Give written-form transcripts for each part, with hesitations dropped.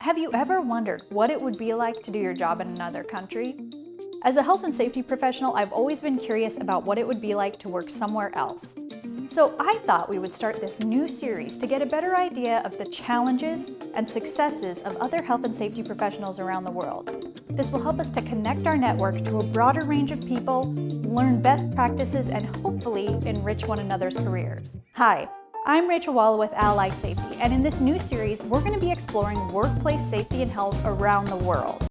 Have you ever wondered what it would be like to do your job in another country? As a health and safety professional, I've always been curious about what it would be like to work somewhere else. So I thought we would start this new series to get a better idea of the challenges and successes of other health and safety professionals around the world. This will help us to connect our network to a broader range of people, learn best practices, and hopefully enrich one another's careers. Hi, I'm Rachel Walla with Ally Safety, and in this new series, we're going to be exploring workplace safety and health around the world.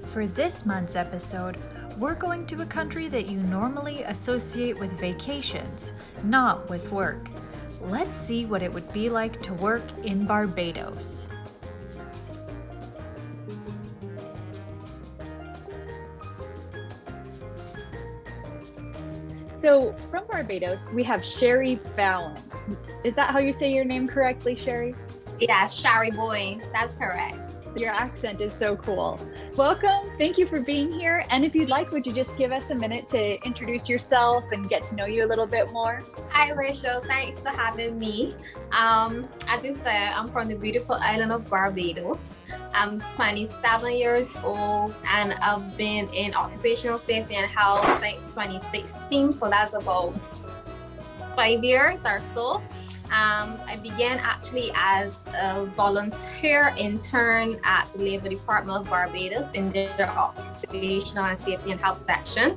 For this month's episode, we're going to a country that you normally associate with vacations, not with work. Let's see what it would be like to work in Barbados. So from Barbados, we have Sherry Fallon. Is that how you say your name correctly, Sherry? Yeah, Shari Boy, that's correct. Your accent is so cool. Welcome, thank you for being here. And if you'd like, would you just give us a minute to introduce yourself and get to know you a little bit more? Hi, Rachel, thanks for having me. As you said, I'm from the beautiful island of Barbados. I'm 27 years old and I've been in occupational safety and health since 2016. So that's about 5 years or so. I began actually as a volunteer intern at the Labor Department of Barbados in their occupational and safety and health section.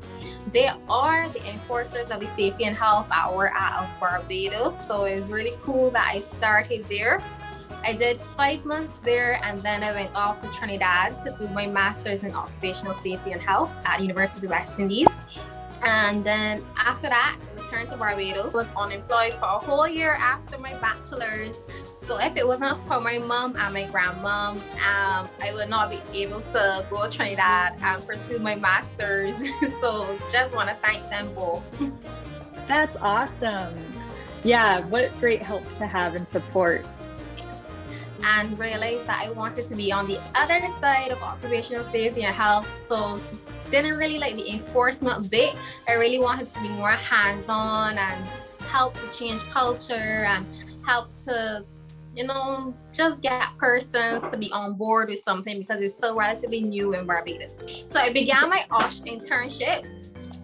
They are the enforcers of the safety and health hour of Barbados. So it was really cool that I started there. I did 5 months there and then I went off to Trinidad to do my master's in occupational safety and health at the University of West Indies. And then after that, I returned to Barbados, was unemployed for a whole year after my bachelor's. So if it wasn't for my mom and my grandmom, I would not be able to go to Trinidad and pursue my master's. So just want to thank them both. That's awesome. Yeah, what great help to have and support. And realized that I wanted to be on the other side of occupational safety and health. So didn't really like the enforcement bit. I really wanted to be more hands-on and help to change culture and help to, just get persons to be on board with something because it's still relatively new in Barbados. So I began my OSH internship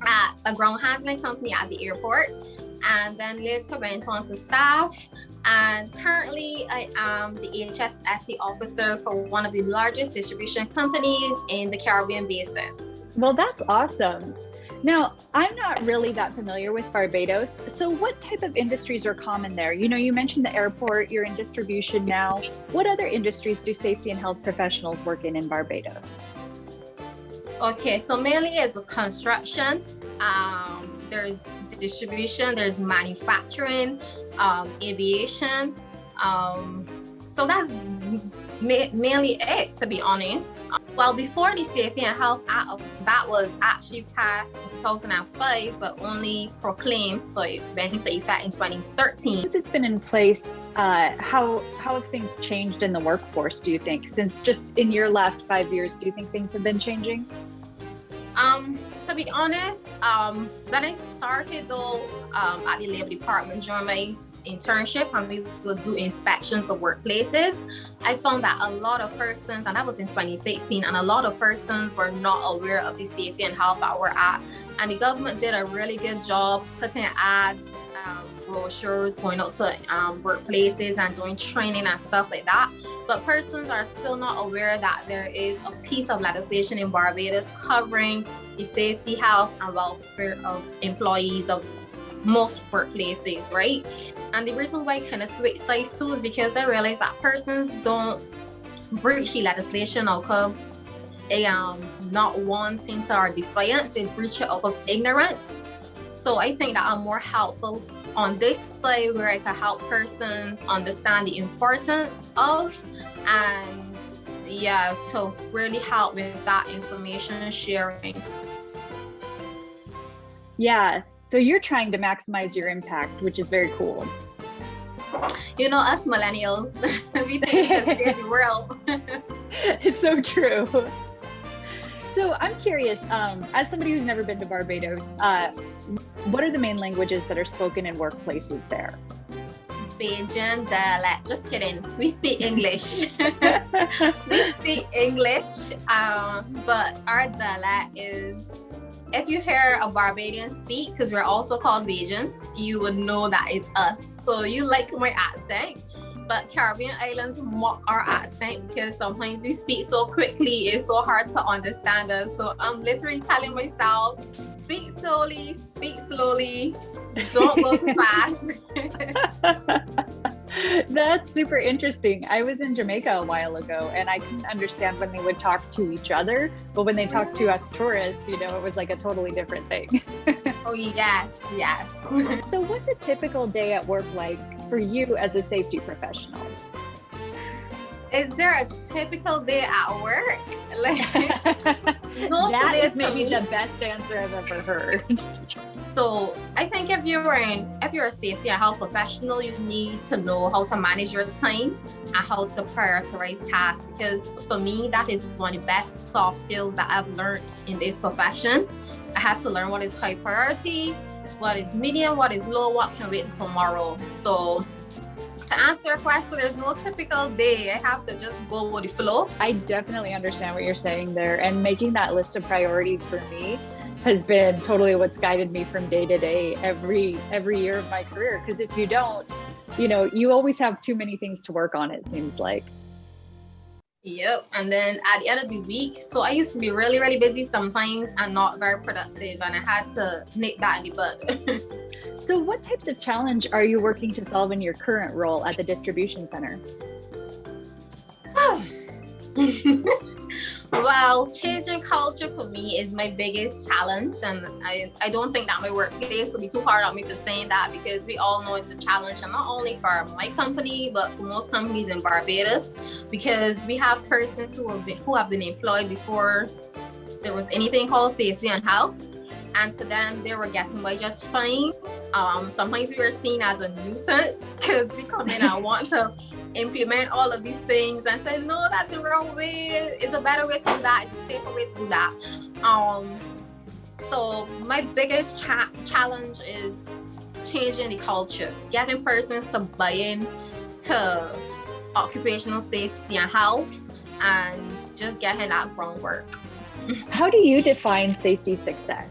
at a ground handling company at the airport, and then later went on to staff. And currently I am the HSSC officer for one of the largest distribution companies in the Caribbean Basin. Well, that's awesome. Now, I'm not really that familiar with Barbados. So what type of industries are common there? You mentioned the airport, you're in distribution now. What other industries do safety and health professionals work in Barbados? Okay, so mainly is construction. There's distribution, there's manufacturing, aviation. So that's mainly it, to be honest. Well, before the Safety and Health Act, that was actually passed in 2005, but only proclaimed, so it went into effect in 2013. Since it's been in place, how have things changed in the workforce, do you think? Since just in your last 5 years, do you think things have been changing? To be honest, when I started though at the Labor Department during my internship and we would do inspections of workplaces, I found that a lot of persons, and that was in 2016, and a lot of persons were not aware of the Safety and Health Hour Act. And the government did a really good job putting ads, brochures, going out to workplaces and doing training and stuff like that. But persons are still not aware that there is a piece of legislation in Barbados covering the safety, health, and welfare of employees of most workplaces, right? And the reason why I kind of switched sides too is because I realized that persons don't breach the legislation out of not wanting to or defiance, they breach it out of ignorance. So I think that I'm more helpful on this side where I can help persons understand the importance of and yeah, to really help with that information sharing. Yeah. So you're trying to maximize your impact, which is very cool. You know, us millennials, we think we can save the world. It's so true. So I'm curious, as somebody who's never been to Barbados, what are the main languages that are spoken in workplaces there? Bajan dialect. Just kidding. We speak English. We speak English, but our dialect is, if you hear a Barbadian speak, because we're also called Bajans, you would know that it's us. So you like my accent, but Caribbean islands mock our accent because sometimes we speak so quickly, it's so hard to understand us. So I'm literally telling myself, speak slowly, don't go too fast. That's super interesting. I was in Jamaica a while ago and I couldn't understand when they would talk to each other, but when they talked to us tourists, you know, it was like a totally different thing. Oh, yes. So what's a typical day at work like for you as a safety professional? Is there a typical day at work? Like, no that today is maybe the best answer I've ever heard. So I think if you're a safety and health professional, you need to know how to manage your time and how to prioritize tasks. Because for me, that is one of the best soft skills that I've learned in this profession. I had to learn what is high priority, what is medium, what is low, what can wait until tomorrow. So to answer your question, there's no typical day. I have to just go with the flow. I definitely understand what you're saying there. And making that list of priorities for me has been totally what's guided me from day to day every year of my career. Because if you don't, you know, you always have too many things to work on, it seems like. Yep. And then at the end of the week, so I used to be really, really busy sometimes and not very productive. And I had to nip that in the bud. So what types of challenge are you working to solve in your current role at the distribution center? Well, changing culture for me is my biggest challenge. And I don't think that my workplace will be too hard on me for saying that, because we all know it's a challenge, and not only for my company, but for most companies in Barbados, because we have persons who have been employed before there was anything called safety and health. And to them, they were getting by just fine. Sometimes we were seen as a nuisance because we come in and want to implement all of these things and say, no, that's the wrong way. It's a better way to do that. It's a safer way to do that. So my biggest challenge is changing the culture, getting persons to buy in to occupational safety and health, and just getting that groundwork. How do you define safety success?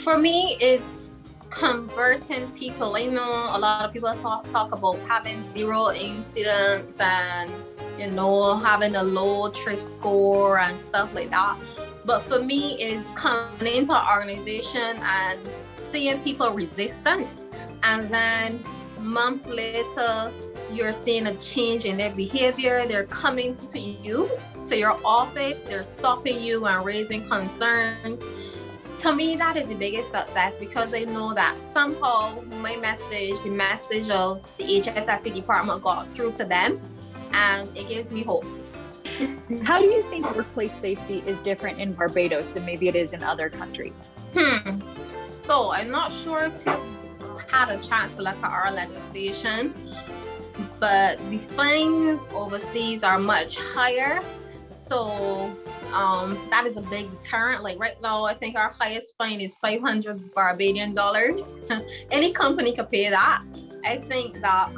For me, it's converting people. I know a lot of people talk about having 0 incidents and, you know, having a low thrift score and stuff like that. But for me, it's coming into an organization and seeing people resistant, and then months later, you're seeing a change in their behavior. They're coming to you, to your office, they're stopping you and raising concerns. To me, that is the biggest success, because I know that somehow my message, the message of the HSSC department, got through to them, and it gives me hope. How do you think workplace safety is different in Barbados than maybe it is in other countries? So I'm not sure if you've had a chance to look at our legislation, but the fines overseas are much higher. So that is a big deterrent. Like right now, I think our highest fine is 500 Barbadian dollars. Any company could pay that. I think that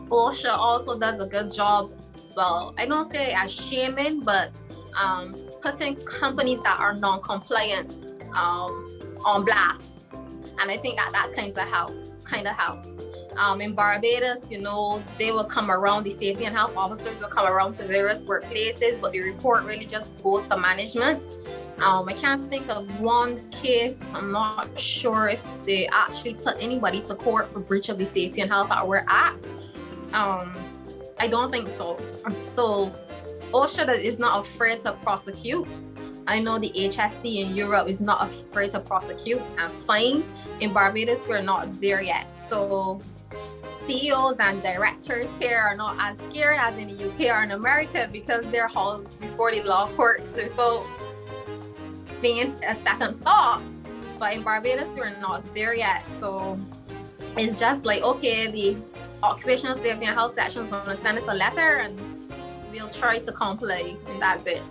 OSHA also does a good job. Well, I don't say as shaming, but putting companies that are non-compliant on blast. And I think that kind of helps. In Barbados, you know, they will come around, the safety and health officers will come around to various workplaces, but the report really just goes to management. I can't think of one case. I'm not sure if they actually took anybody to court for breach of the safety and health that we're at. I don't think so. So OSHA is not afraid to prosecute. I know the HSC in Europe is not afraid to prosecute and fine. In Barbados, we're not there yet. So CEOs and directors here are not as scared as in the UK or in America because they're hauled before the law courts without being a second thought. But in Barbados, we're not there yet. So it's just like, okay, the Occupational Safety and Health section is going to send us a letter and we'll try to comply, and that's it.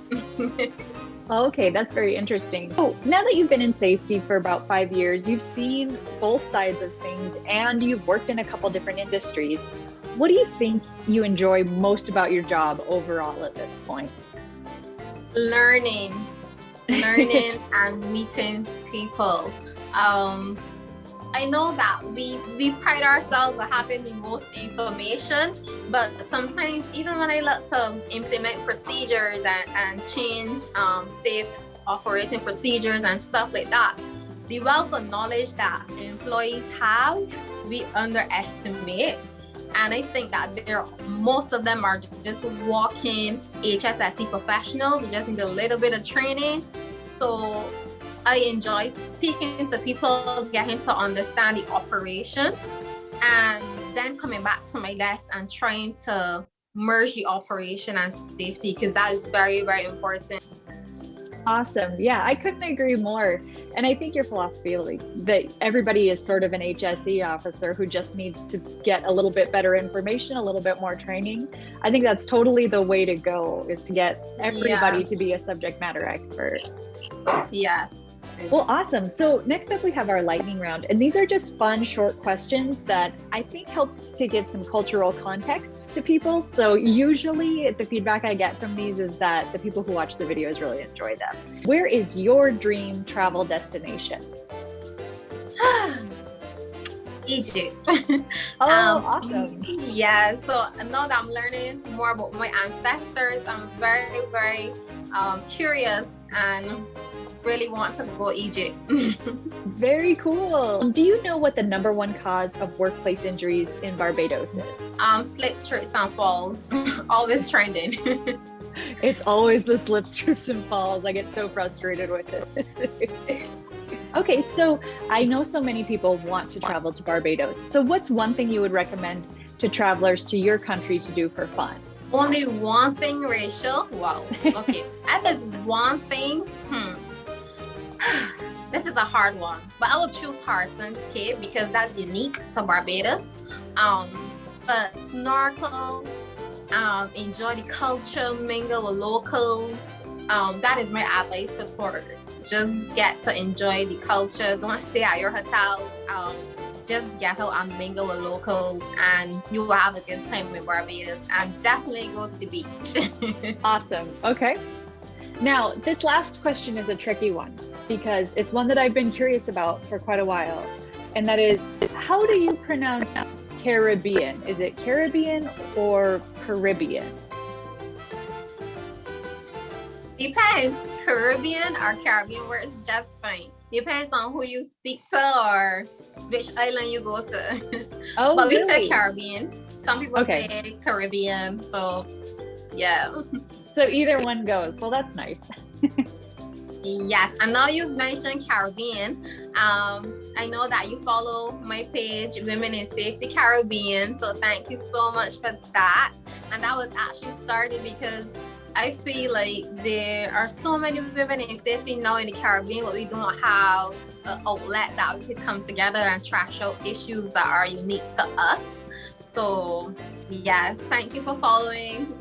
Okay, that's very interesting. So now that you've been in safety for about 5 years, you've seen both sides of things and you've worked in a couple different industries. What do you think you enjoy most about your job overall at this point? Learning and meeting people. I know that we pride ourselves on having the most information, but sometimes even when I look to implement procedures and change safe operating procedures and stuff like that, the wealth of knowledge that employees have, we underestimate. And I think that most of them are just walking HSSC professionals who just need a little bit of training. So I enjoy speaking to people, getting to understand the operation, and then coming back to my desk and trying to merge the operation and safety, because that is very, very important. Awesome. Yeah, I couldn't agree more. And I think your philosophy, like that everybody is sort of an HSE officer who just needs to get a little bit better information, a little bit more training. I think that's totally the way to go, is to get everybody to be a subject matter expert. Yes. Well, awesome. So next up we have our lightning round, and these are just fun, short questions that I think help to give some cultural context to people. So usually the feedback I get from these is that the people who watch the videos really enjoy them. Where is your dream travel destination? Egypt. Awesome. Yeah, so now that I'm learning more about my ancestors, I'm very, very curious and really want to go Egypt. Very cool. Do you know what the #1 cause of workplace injuries in Barbados is? Slip, trips, and falls. Always trending. It's always the slips, trips, and falls. I get so frustrated with it. Okay, so I know so many people want to travel to Barbados. So what's one thing you would recommend to travelers to your country to do for fun? Only one thing, Rachel? Wow. Okay. If it's one thing, this is a hard one, but I will choose Harson's Cape because that's unique to Barbados. But snorkel, enjoy the culture, mingle with locals. That is my advice to tourists. Just get to enjoy the culture. Don't stay at your hotel. Just get out and mingle with locals, and you will have a good time in Barbados. And definitely go to the beach. Awesome. Okay. Now, this last question is a tricky one because it's one that I've been curious about for quite a while. And that is, how do you pronounce Caribbean? Is it Caribbean or Caribbean? Depends. Caribbean or Caribbean works just fine. Depends on who you speak to or which island you go to. Oh, but we really? say Caribbean. Some people say Caribbean. So, yeah. So either one goes. Well, that's nice. Yes, I know you've mentioned Caribbean. I know that you follow my page, Women in Safety Caribbean. So thank you so much for that. And that was actually started because I feel like there are so many women in safety now in the Caribbean, but we don't have an outlet that we could come together and trash out issues that are unique to us. So yes, thank you for following.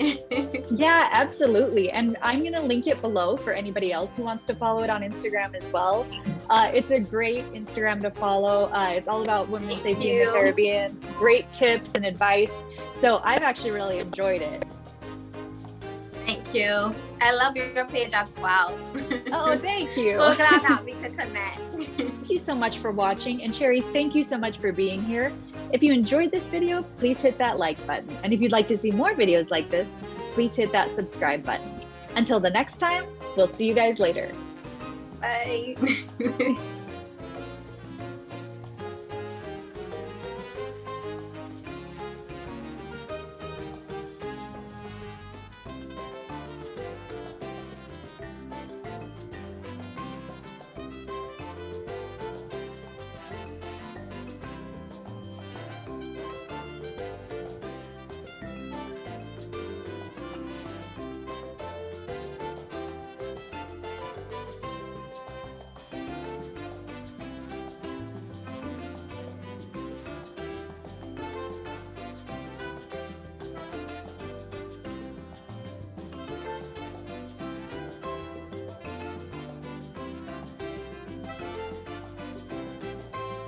Yeah, absolutely. And I'm going to link it below for anybody else who wants to follow it on Instagram as well. It's a great Instagram to follow. It's all about women in safety in the Caribbean, great tips and advice. So I've actually really enjoyed it. Thank you. I love your page as well. Oh, thank you. So glad that we could connect. Thank you so much for watching. And Sherry, thank you so much for being here. If you enjoyed this video, please hit that like button. And if you'd like to see more videos like this, please hit that subscribe button. Until the next time, we'll see you guys later. Bye.